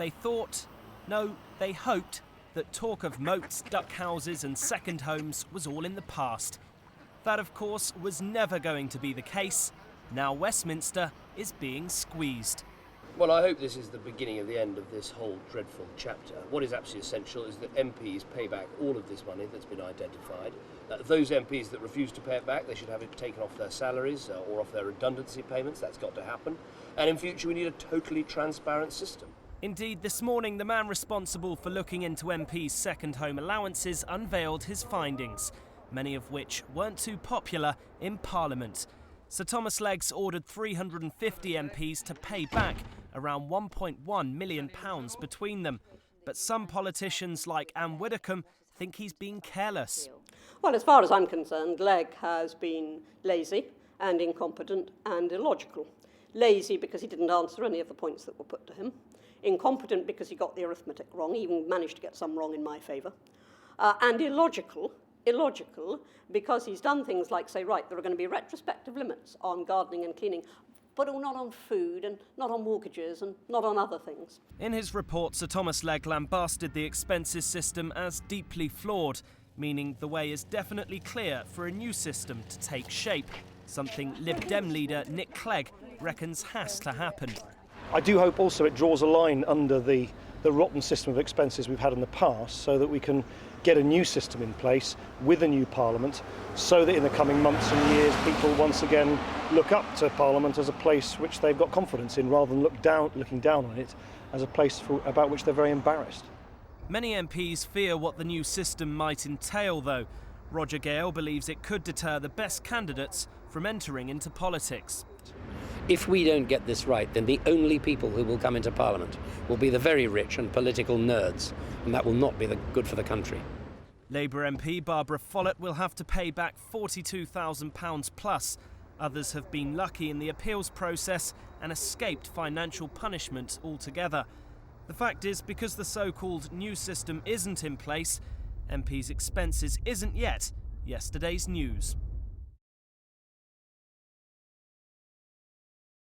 They thought, no, they hoped, that talk of moats, duck houses and second homes was all in the past. That, of course, was never going to be the case. Now Westminster is being squeezed. Well, I hope this is the beginning of the end of this whole dreadful chapter. What is absolutely essential is that MPs pay back all of this money that's been identified. Those MPs that refuse to pay it back, they should have it taken off their salaries or off their redundancy payments. That's got to happen. And in future, we need a totally transparent system. Indeed, this morning, the man responsible for looking into MPs' second home allowances unveiled his findings, many of which weren't too popular in Parliament. Sir Thomas Legge ordered 350 MPs to pay back around £1.1 million between them. But some politicians like Anne Widdecombe think he's been careless. Well, as far as I'm concerned, Legge has been lazy and incompetent and illogical. Lazy because he didn't answer any of the points that were put to him. Incompetent because he got the arithmetic wrong. He even managed to get some wrong in my favour. And illogical because he's done things like say, right, there are going to be retrospective limits on gardening and cleaning, but not on food and not on mortgages and not on other things. In his report, Sir Thomas Legge lambasted the expenses system as deeply flawed, meaning the way is definitely clear for a new system to take shape, something Lib Dem leader Nick Clegg reckons has to happen. I do hope also it draws a line under the rotten system of expenses we've had in the past so that we can get a new system in place with a new Parliament so that in the coming months and years people once again look up to Parliament as a place which they've got confidence in rather than looking down on it as a place about which they're very embarrassed. Many MPs fear what the new system might entail, though. Roger Gale believes it could deter the best candidates from entering into politics. If we don't get this right, then the only people who will come into Parliament will be the very rich and political nerds, and that will not be good for the country. Labour MP Barbara Follett will have to pay back £42,000 plus. Others have been lucky in the appeals process and escaped financial punishment altogether. The fact is, because the so-called new system isn't in place, MPs' expenses isn't yet yesterday's news.